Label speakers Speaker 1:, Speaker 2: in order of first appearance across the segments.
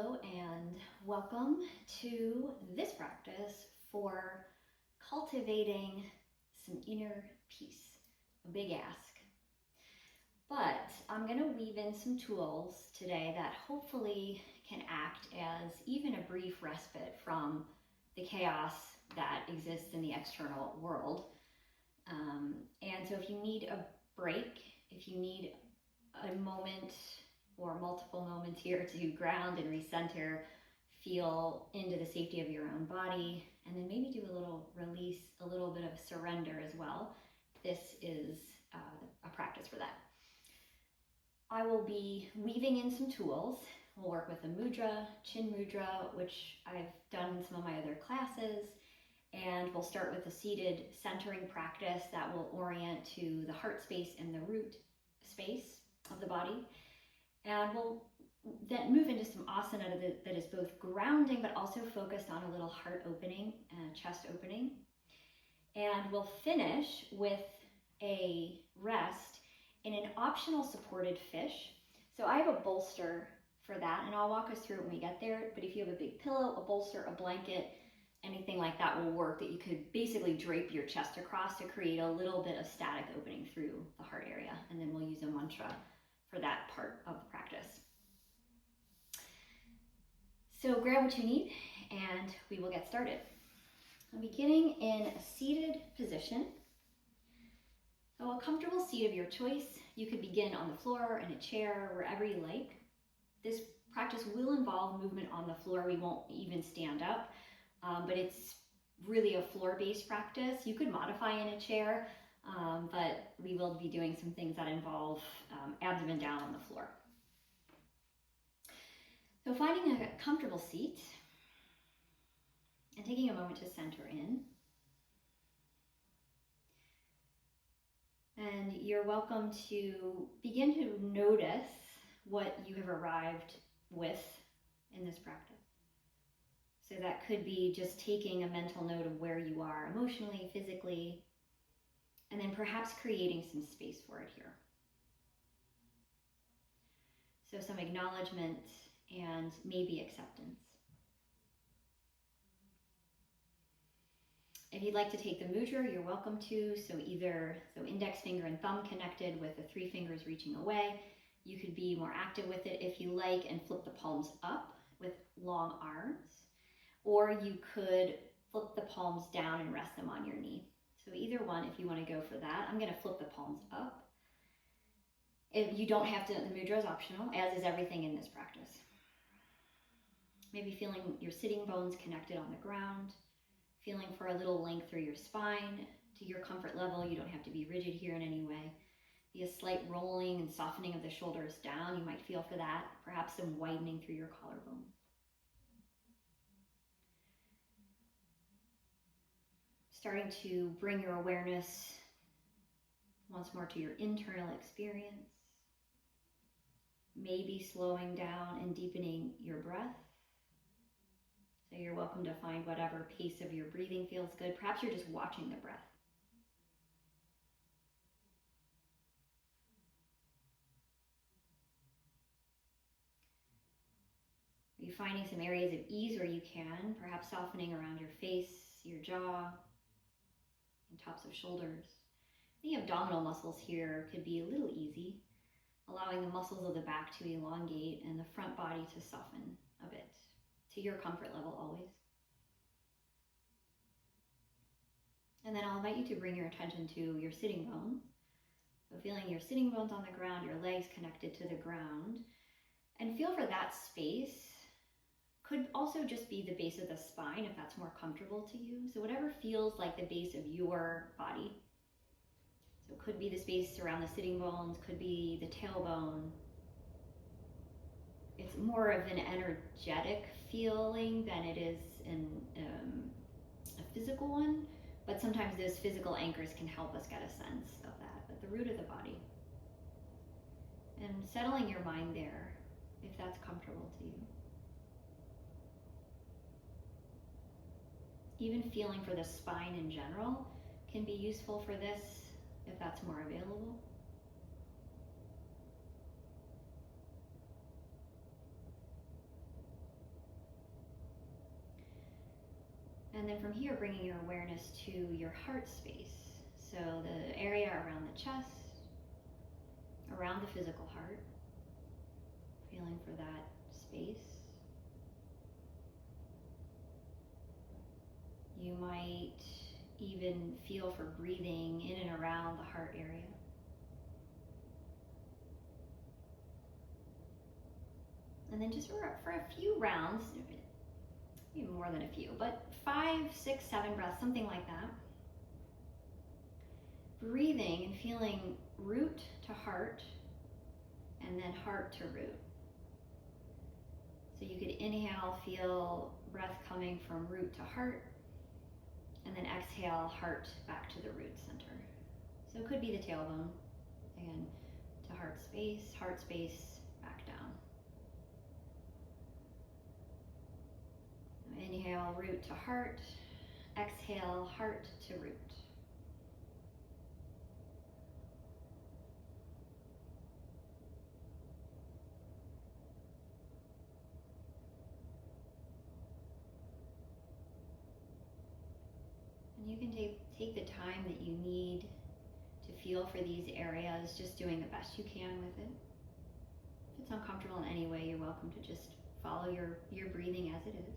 Speaker 1: Hello and welcome to this practice for cultivating some inner peace. A big ask. But I'm going to weave in some tools today that hopefully can act as even a brief respite from the chaos that exists in the external world. And so if you need a break, if you need a moment or multiple moments here to ground and recenter, feel into the safety of your own body, and then maybe do a little release, a little bit of surrender as well. This is a practice for that. I will be weaving in some tools. We'll work with the mudra, Chin Mudra, which I've done in some of my other classes, and we'll start with a seated centering practice that will orient to the heart space and the root space of the body. And we'll then move into some asana that is both grounding but also focused on a little heart opening and chest opening. And we'll finish with a rest in an optional supported fish. So I have a bolster for that, and I'll walk us through it when we get there. But if you have a big pillow, a bolster, a blanket, anything like that will work, that you could basically drape your chest across to create a little bit of static opening through the heart area. And then we'll use a mantra for that part of the practice. So grab what you need and we will get started. I'm beginning in a seated position. So a comfortable seat of your choice. You could begin on the floor, in a chair, wherever you like. This practice will involve movement on the floor. We won't even stand up, but it's really a floor-based practice. You could modify in a chair, but we will be doing some things that involve abdomen down on the floor. So finding a comfortable seat and taking a moment to center in. And you're welcome to begin to notice what you have arrived with in this practice. So that could be just taking a mental note of where you are emotionally, physically, and then perhaps creating some space for it here. So some acknowledgement and maybe acceptance. If you'd like to take the mudra, you're welcome to. So index finger and thumb connected with the 3 fingers reaching away. You could be more active with it if you like and flip the palms up with long arms. Or you could flip the palms down and rest them on your knee. So either one, if you want to go for that. I'm going to flip the palms up. If you don't have to, the mudra is optional, as is everything in this practice. Maybe feeling your sitting bones connected on the ground, feeling for a little length through your spine to your comfort level. You don't have to be rigid here in any way. Be a slight rolling and softening of the shoulders down. You might feel for that, perhaps some widening through your collarbone. Starting to bring your awareness once more to your internal experience. Maybe slowing down and deepening your breath. So you're welcome to find whatever pace of your breathing feels good. Perhaps you're just watching the breath. Are you finding some areas of ease where you can, perhaps softening around your face, your jaw, and tops of shoulders. The abdominal muscles here could be a little easy, allowing the muscles of the back to elongate and the front body to soften a bit, to your comfort level always. And then I'll invite you to bring your attention to your sitting bones. So feeling your sitting bones on the ground, your legs connected to the ground, and feel for that space. Could also just be the base of the spine if that's more comfortable to you. So whatever feels like the base of your body. So it could be the space around the sitting bones, could be the tailbone. It's more of an energetic feeling than it is a physical one, but sometimes those physical anchors can help us get a sense of that, but the root of the body. And settling your mind there, if that's comfortable to you. Even feeling for the spine in general can be useful for this if that's more available. And then from here, bringing your awareness to your heart space. So the area around the chest, around the physical heart, feeling for that space. You might even feel for breathing in and around the heart area. And then just for a few rounds, even more than a few, but 5, 6, 7 breaths, something like that. Breathing and feeling root to heart, and then heart to root. So you could inhale, feel breath coming from root to heart, and then exhale, heart back to the root center. So it could be the tailbone, again, to heart space, back down. Inhale, root to heart. Exhale, heart to root. And you can take the time that you need to feel for these areas, just doing the best you can with it. If it's uncomfortable in any way, you're welcome to just follow your breathing as it is.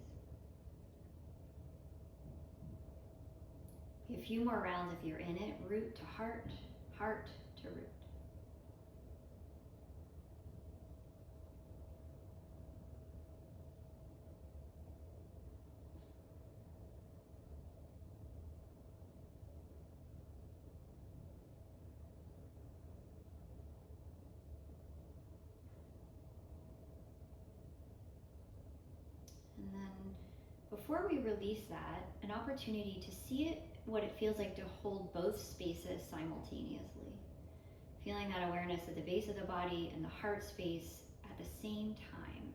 Speaker 1: A few more rounds if you're in it. Root to heart, heart to root. And then before we release that, an opportunity to see it, what it feels like to hold both spaces simultaneously. Feeling that awareness at the base of the body and the heart space at the same time.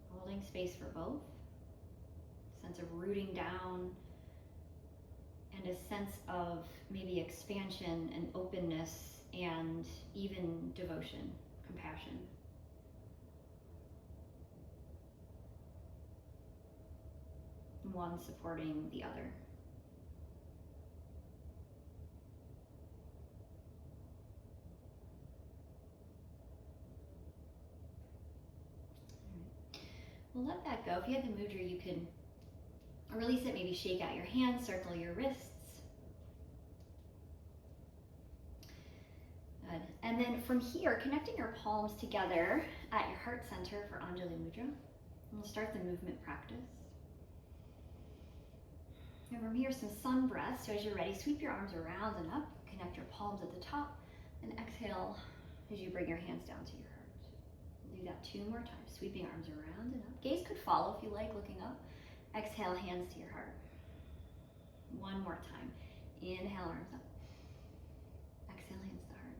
Speaker 1: Holding space for both. A sense of rooting down and a sense of maybe expansion and openness and even devotion, compassion. One supporting the other. Well, let that go. If you had the mudra, you can release it, maybe shake out your hands, circle your wrists. Good. And then from here, connecting your palms together at your heart center for Anjali Mudra. And we'll start the movement practice. And from here, some sun breaths. So as you're ready, sweep your arms around and up. Connect your palms at the top. And exhale as you bring your hands down to your heart. We'll do that 2 more times. Sweeping arms around and up. Gaze could follow if you like, looking up. Exhale, hands to your heart. 1 more time. Inhale, arms up. Exhale, hands to heart.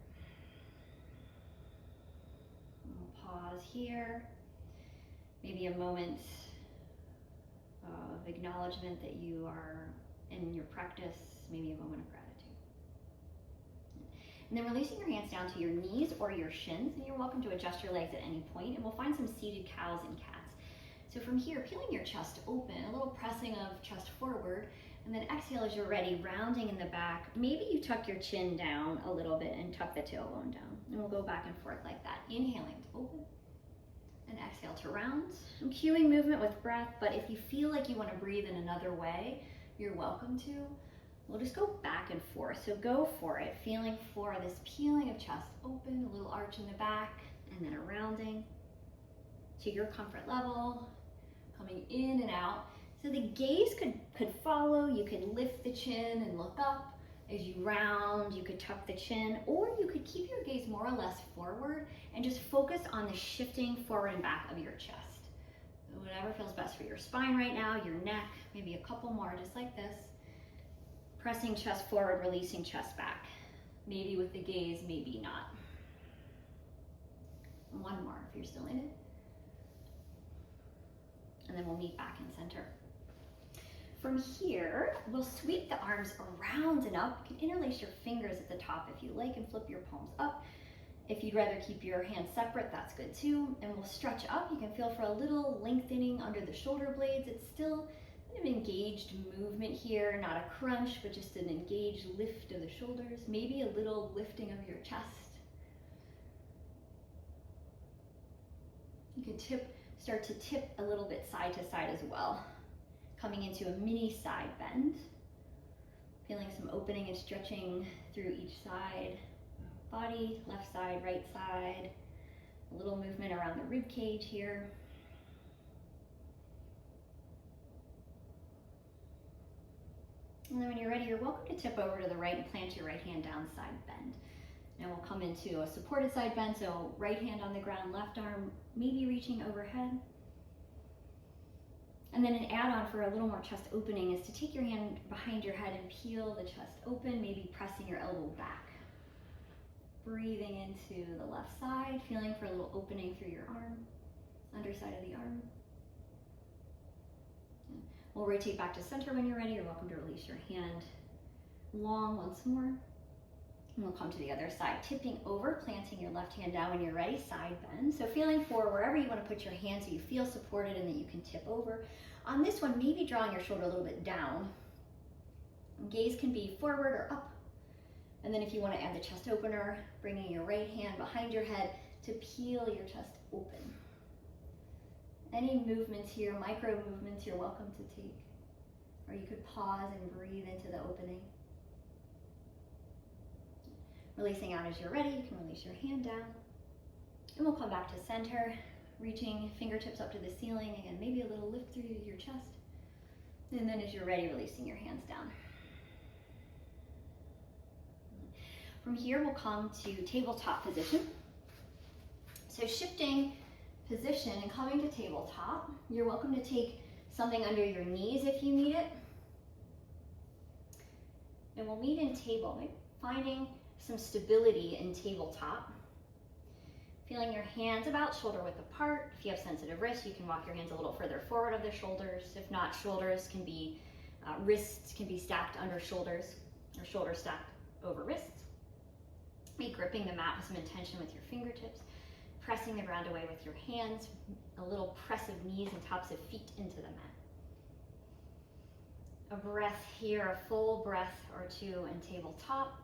Speaker 1: We'll pause here. Maybe a moment of acknowledgement that you are in your practice, maybe a moment of gratitude. And then releasing your hands down to your knees or your shins, and you're welcome to adjust your legs at any point, and we'll find some seated cows and cats. So from here, peeling your chest open, a little pressing of chest forward, and then exhale as you're ready, rounding in the back. Maybe you tuck your chin down a little bit and tuck the tailbone down, and we'll go back and forth like that. Inhaling to open. And exhale to round. I'm cueing movement with breath, but if you feel like you want to breathe in another way, you're welcome to. We'll just go back and forth. So go for it, feeling for this peeling of chest open, a little arch in the back, and then a rounding to your comfort level, coming in and out. So the gaze could follow. You could lift the chin and look up. As you round, you could tuck the chin, or you could keep your gaze more or less forward and just focus on the shifting forward and back of your chest. So whatever feels best for your spine right now, your neck, maybe a couple more just like this. Pressing chest forward, releasing chest back. Maybe with the gaze, maybe not. 1 more if you're still in it. And then we'll meet back in center. From here, we'll sweep the arms around and up. You can interlace your fingers at the top if you like and flip your palms up. If you'd rather keep your hands separate, that's good too. And we'll stretch up. You can feel for a little lengthening under the shoulder blades. It's still an engaged movement here, not a crunch, but just an engaged lift of the shoulders, maybe a little lifting of your chest. You can start to tip a little bit side to side as well, coming into a mini side bend. Feeling some opening and stretching through each side. Body, left side, right side. A little movement around the rib cage here. And then when you're ready, you're welcome to tip over to the right and plant your right hand down, side bend. Now we'll come into a supported side bend, so right hand on the ground, left arm maybe reaching overhead. And then an add-on for a little more chest opening is to take your hand behind your head and peel the chest open, maybe pressing your elbow back. Breathing into the left side, feeling for a little opening through your arm, underside of the arm. We'll rotate back to center when you're ready. You're welcome to release your hand long once more. And we'll come to the other side, tipping over, planting your left hand down when you're ready, side bend. So feeling for wherever you want to put your hand so you feel supported and that you can tip over. On this one, maybe drawing your shoulder a little bit down. Gaze can be forward or up. And then if you want to add the chest opener, bringing your right hand behind your head to peel your chest open. Any movements here, micro movements, you're welcome to take. Or you could pause and breathe into the opening. Releasing out as you're ready, you can release your hand down. And we'll come back to center, reaching fingertips up to the ceiling. Again, maybe a little lift through your chest. And then as you're ready, releasing your hands down. From here, we'll come to tabletop position. So shifting position and coming to tabletop, you're welcome to take something under your knees if you need it. And we'll meet in table, maybe finding some stability in tabletop. Feeling your hands about shoulder width apart. If you have sensitive wrists, you can walk your hands a little further forward of the shoulders. If not, shoulders can be, wrists can be stacked under shoulders, or shoulders stacked over wrists. Be gripping the mat with some intention with your fingertips, pressing the ground away with your hands, a little press of knees and tops of feet into the mat. A breath here, a full breath or two in tabletop.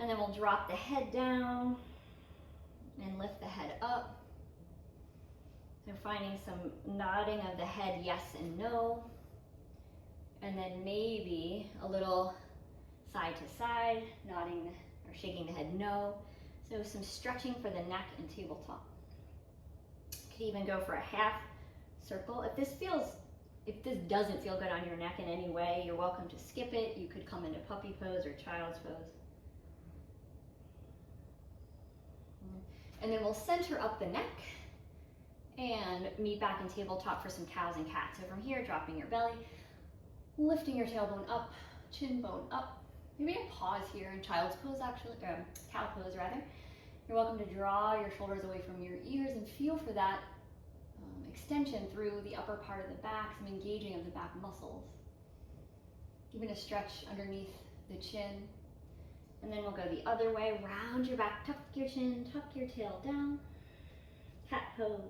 Speaker 1: And then we'll drop the head down and lift the head up. So finding some nodding of the head, yes and no. And then maybe a little side to side, nodding or shaking the head no. So some stretching for the neck and tabletop. Could even go for a half circle. If this doesn't feel good on your neck in any way, you're welcome to skip it. You could come into puppy pose or child's pose. And then we'll center up the neck and meet back in tabletop for some cows and cats. So from here, dropping your belly, lifting your tailbone up, chin bone up. Maybe a pause here in child's pose, actually, cow pose rather. You're welcome to draw your shoulders away from your ears and feel for that extension through the upper part of the back, some engaging of the back muscles. Even a stretch underneath the chin. And then we'll go the other way, round your back, tuck your chin, tuck your tail down. Cat pose,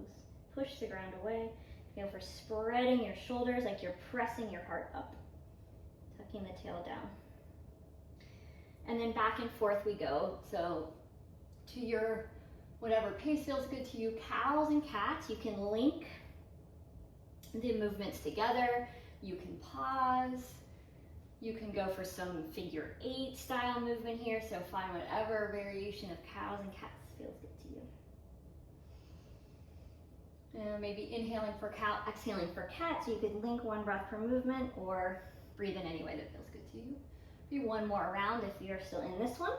Speaker 1: push the ground away. Feel for spreading your shoulders like you're pressing your heart up. Tucking the tail down. And then back and forth we go. So to your whatever pace feels good to you, cows and cats, you can link the movements together. You can pause. You can go for some figure 8 style movement here. So find whatever variation of cows and cats feels good to you. And maybe inhaling for cow, exhaling for cat. So you could link one breath per movement or breathe in any way that feels good to you. Do one more round if you're still in this one.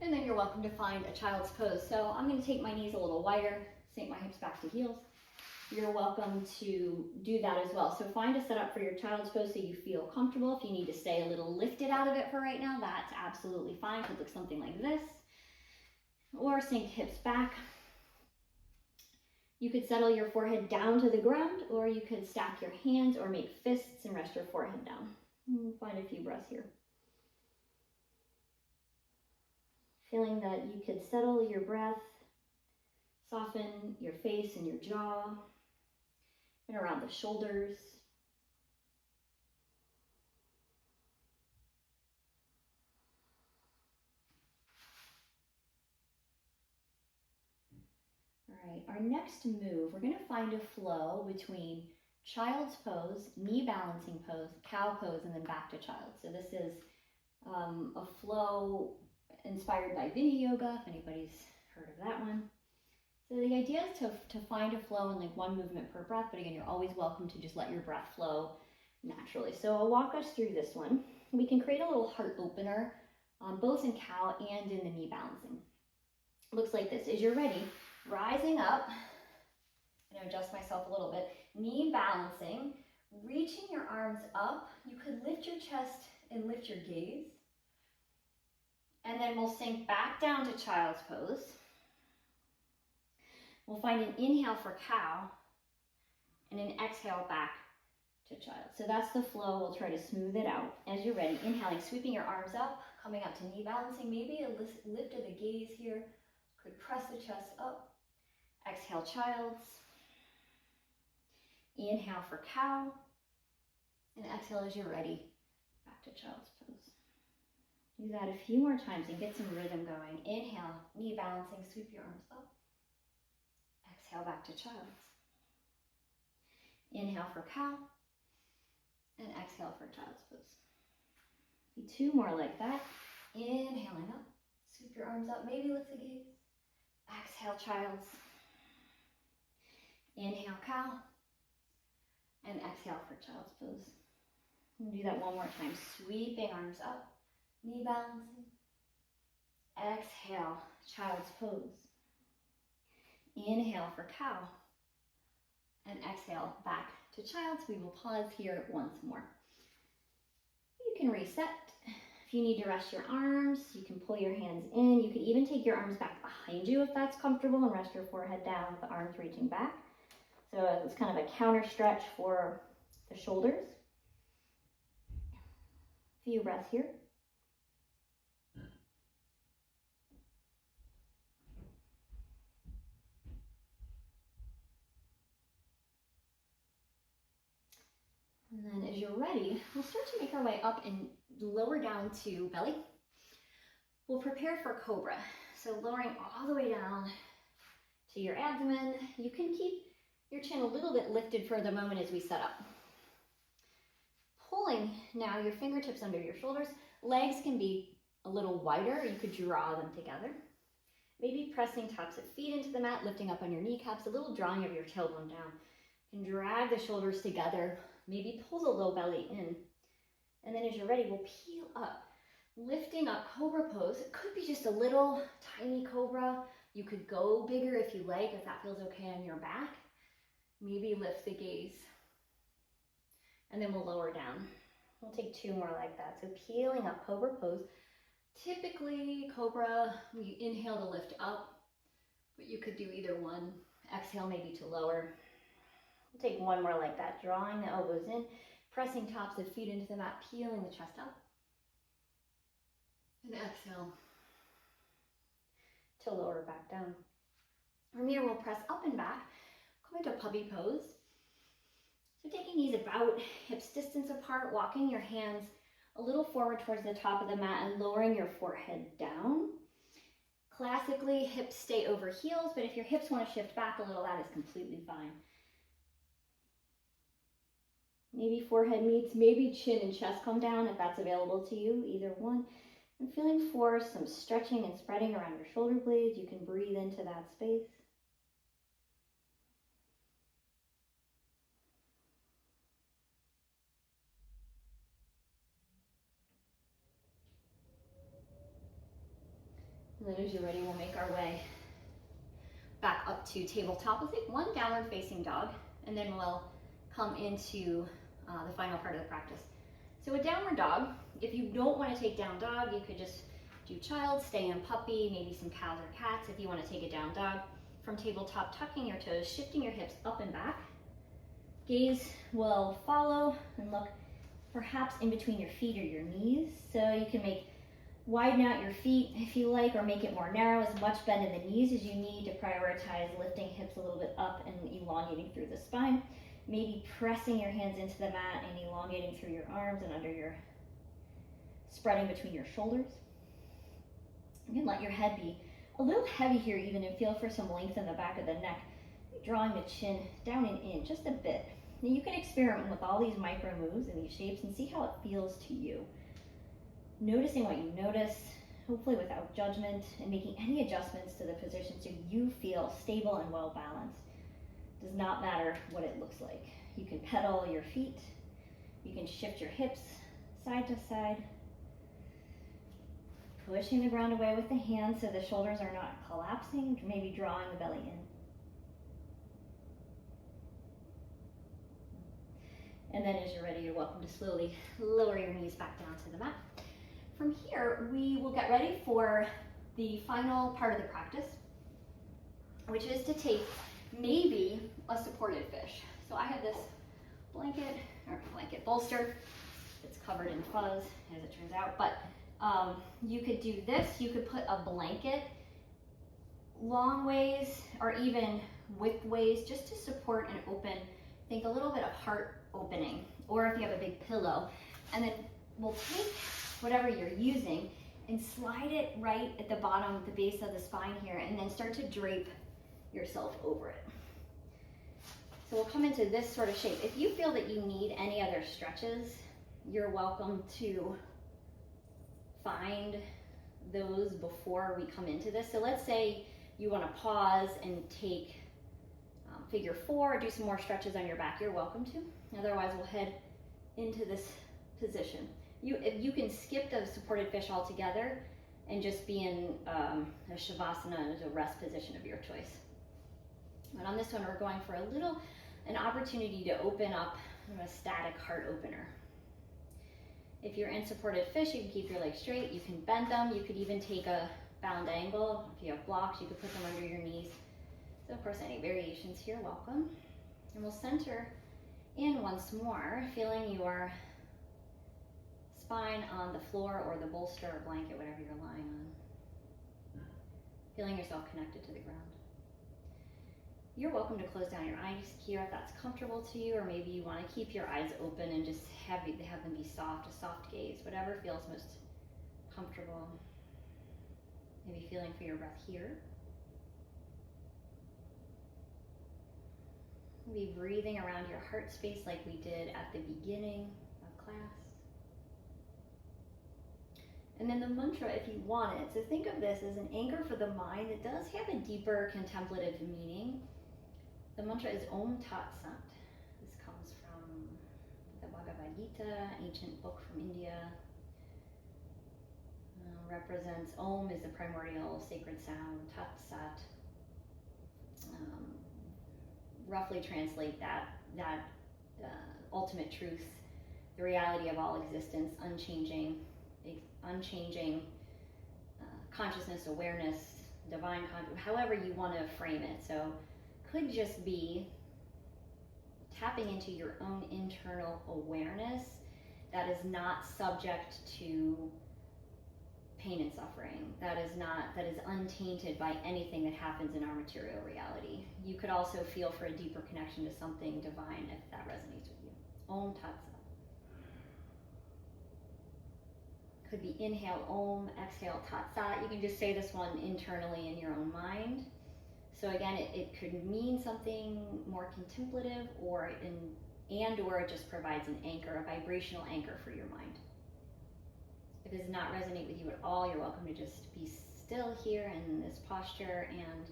Speaker 1: And then you're welcome to find a child's pose. So I'm going to take my knees a little wider, sink my hips back to heels. You're welcome to do that as well. So find a setup for your child's pose so you feel comfortable. If you need to stay a little lifted out of it for right now, that's absolutely fine. Could look something like this. Or sink hips back. You could settle your forehead down to the ground, or you could stack your hands or make fists and rest your forehead down. Find a few breaths here. feeling that you could settle your breath, soften your face and your jaw, and around the shoulders. All right, our next move, we're going to find a flow between child's pose, knee balancing pose, cow pose, and then back to child. So this is a flow inspired by Vinny Yoga, if anybody's heard of that one. So the idea is to find a flow in like one movement per breath, but again, you're always welcome to just let your breath flow naturally. So I'll walk us through this one. We can create a little heart opener, both in cow and in the knee balancing. It looks like this. As you're ready, rising up, I'm going to adjust myself a little bit, knee balancing, reaching your arms up. You could lift your chest and lift your gaze. And then we'll sink back down to child's pose. We'll find an inhale for cow and an exhale back to child. So that's the flow. We'll try to smooth it out. As you're ready, inhaling, sweeping your arms up, coming up to knee balancing, maybe a lift of the gaze here. Could press the chest up. Exhale, child's. Inhale for cow. And exhale as you're ready, back to child's pose. Do that a few more times and get some rhythm going. Inhale, knee balancing, sweep your arms up. Exhale, back to child's. Inhale for cow. And exhale for child's pose. Be two more like that. Inhaling up, sweep your arms up, maybe lift the gaze. Exhale, child's. Inhale, cow. And exhale for child's pose. We'll do that one more time. Sweeping arms up, knee balancing. Exhale, child's pose. Inhale for cow. And exhale back to child's. We will pause here once more. You can reset. If you need to rest your arms, you can pull your hands in. You could even take your arms back behind you if that's comfortable and rest your forehead down with the arms reaching back. So it's kind of a counter stretch for the shoulders. Few breaths here. And then as you're ready, we'll start to make our way up and lower down to belly. We'll prepare for cobra. So lowering all the way down to your abdomen. You can keep your chin a little bit lifted for the moment as we set up. Pulling now your fingertips under your shoulders. Legs can be a little wider. You could draw them together. Maybe pressing tops of feet into the mat, lifting up on your kneecaps, a little drawing of your tailbone down. You can drag the shoulders together. Maybe pull the low belly in. And then as you're ready, we'll peel up. Lifting up cobra pose. It could be just a little tiny cobra. You could go bigger if you like, if that feels okay on your back. Maybe lift the gaze. And then we'll lower down. We'll take two more like that. So peeling up, cobra pose. Typically, cobra, we inhale to lift up, but you could do either one. Exhale maybe to lower. We'll take one more like that. Drawing the elbows in, pressing tops of feet into the mat, peeling the chest up. And exhale to lower back down. From here, we'll press up and back. Come into puppy pose. So taking knees about hips distance apart, walking your hands a little forward towards the top of the mat and lowering your forehead down. Classically, hips stay over heels, but if your hips want to shift back a little, that is completely fine. Maybe forehead meets, maybe chin and chest come down if that's available to you, either one. And feeling for some stretching and spreading around your shoulder blades. You can breathe into that space. And then as you're ready, we'll make our way back up to tabletop. We'll take one downward facing dog, and then we'll come into the final part of the practice. So a downward dog, if you don't want to take down dog, you could just do child, stay in puppy, maybe some cows or cats if you want to take a down dog. From tabletop, tucking your toes, shifting your hips up and back. Gaze will follow and look perhaps in between your feet or your knees. So you can make Widen out your feet if you like, or make it more narrow, as much bend in the knees as you need to prioritize lifting hips a little bit up and elongating through the spine. Maybe pressing your hands into the mat and elongating through your arms and under your, spreading between your shoulders. You can let your head be a little heavy here even, and feel for some length in the back of the neck, drawing the chin down and in just a bit. Now you can experiment with all these micro moves and these shapes and see how it feels to you. Noticing what you notice, hopefully without judgment, and making any adjustments to the position so you feel stable and well balanced. Does not matter what it looks like. You can pedal your feet, you can shift your hips side to side, pushing the ground away with the hands so the shoulders are not collapsing, maybe drawing the belly in. And then as you're ready, you're welcome to slowly lower your knees back down to the mat. From here, we will get ready for the final part of the practice, which is to take maybe a supported fish. So I have this bolster. It's covered in fuzz, as it turns out, but you could do this. You could put a blanket long ways or even width ways just to support and open, think a little bit of heart opening, or if you have a big pillow. And then we'll take whatever you're using and slide it right at the bottom, the base of the spine here, and then start to drape yourself over it. So we'll come into this sort of shape. If you feel that you need any other stretches, you're welcome to find those before we come into this. So let's say you want to pause and take figure 4, do some more stretches on your back, you're welcome to. Otherwise, we'll head into this position. If you can skip the supported fish altogether and just be in a shavasana, a rest position of your choice. But on this one, we're going for an opportunity to open up a static heart opener. If you're in supported fish, you can keep your legs straight, you can bend them, you could even take a bound angle. If you have blocks, you could put them under your knees. So of course, any variations here, welcome. And we'll center in once more, feeling your spine on the floor or the bolster or blanket, whatever you're lying on. Feeling yourself connected to the ground. You're welcome to close down your eyes here if that's comfortable to you, or maybe you want to keep your eyes open and just have them be soft, a soft gaze, whatever feels most comfortable. Maybe feeling for your breath here. Maybe breathing around your heart space like we did at the beginning of class. And then the mantra, if you want it. So think of this as an anchor for the mind that does have a deeper contemplative meaning. The mantra is Om Tat Sat. This comes from the Bhagavad Gita, ancient book from India. Represents Om is the primordial sacred sound, Tat Sat. Roughly translate that ultimate truth, the reality of all existence, unchanging consciousness, awareness, divine consciousness, however you want to frame it. So could just be tapping into your own internal awareness that is not subject to pain and suffering, that is untainted by anything that happens in our material reality. You could also feel for a deeper connection to something divine if that resonates with you. Om Tat Sat. Could be inhale Om, exhale Tat Sat. You can just say this one internally in your own mind. So again, it could mean something more contemplative, or it just provides an anchor, a vibrational anchor for your mind. If it does not resonate with you at all, you're welcome to just be still here in this posture and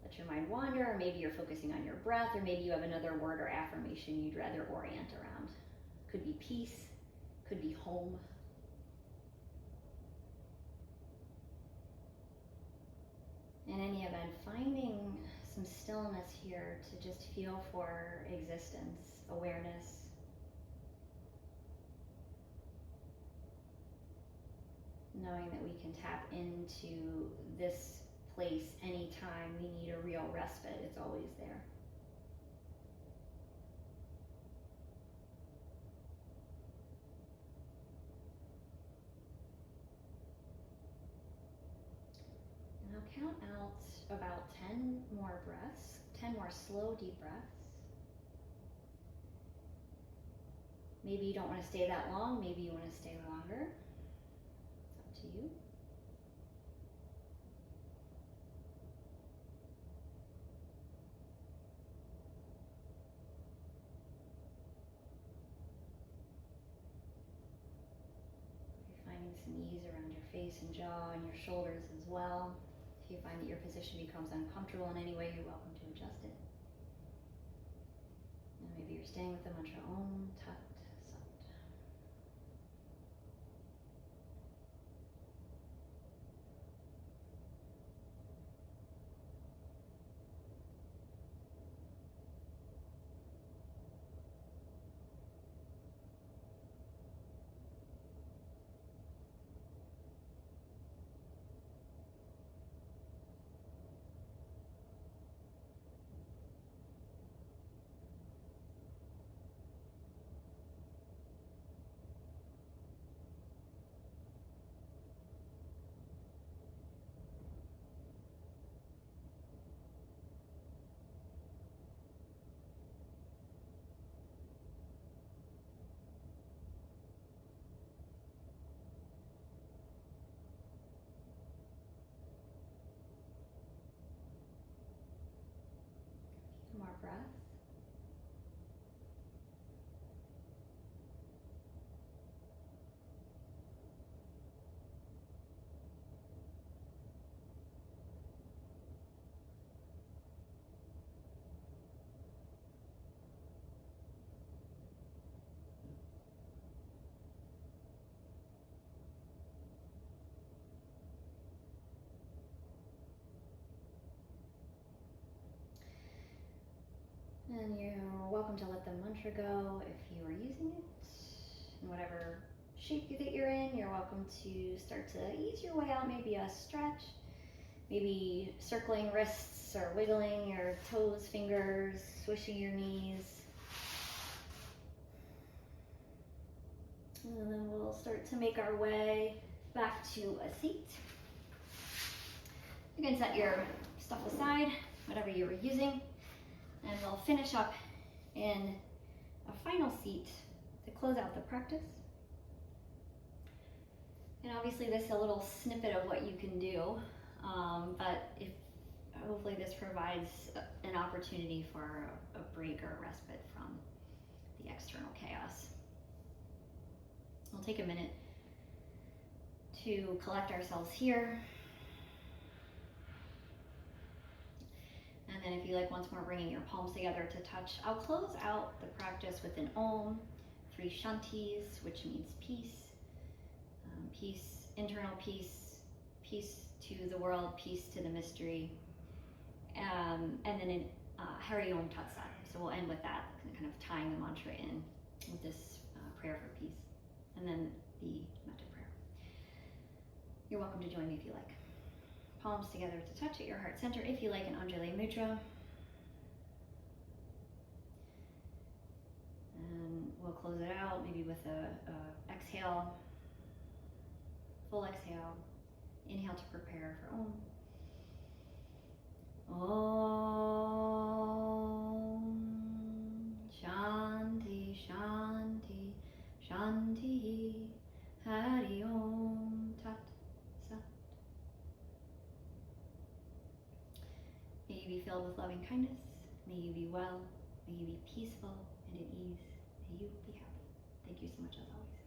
Speaker 1: let your mind wander, or maybe you're focusing on your breath, or maybe you have another word or affirmation you'd rather orient around. Could be peace, could be home. In any event, finding some stillness here to just feel for existence, awareness. Knowing that we can tap into this place anytime we need a real respite, it's always there. count out about 10 more breaths, 10 more slow, deep breaths. Maybe you don't want to stay that long, maybe you want to stay longer. It's up to you. If you're finding some ease around your face and jaw and your shoulders as well. If you find that your position becomes uncomfortable in any way, you're welcome to adjust it. And maybe you're staying with the mantra Om Tat Sat. More breaths. And you're welcome to let the mantra go if you are using it. In whatever shape that you're in, you're welcome to start to ease your way out, maybe a stretch, maybe circling wrists or wiggling your toes, fingers, swishing your knees. And then we'll start to make our way back to a seat. You can set your stuff aside, whatever you were using. And we'll finish up in a final seat to close out the practice. And obviously this is a little snippet of what you can do, but hopefully this provides an opportunity for a break or a respite from the external chaos. We'll take a minute to collect ourselves here. And then if you like, once more bringing your palms together to touch. I'll close out the practice with an Om, 3 Shantis, which means peace. Peace, internal peace, peace to the world, peace to the mystery. And then in Om Tat Sat. So we'll end with that, kind of tying the mantra in with this prayer for peace. And then the metta prayer. You're welcome to join me if you like. Palms together to touch at your heart center, if you like, an Anjali Mudra. And we'll close it out maybe with a exhale, full exhale. Inhale to prepare for Om. Om Shanti Shanti Shanti Hari Om Tat Sat. May you be filled with loving kindness. May you be well. May you be peaceful and at ease. May you be happy. Thank you so much as always.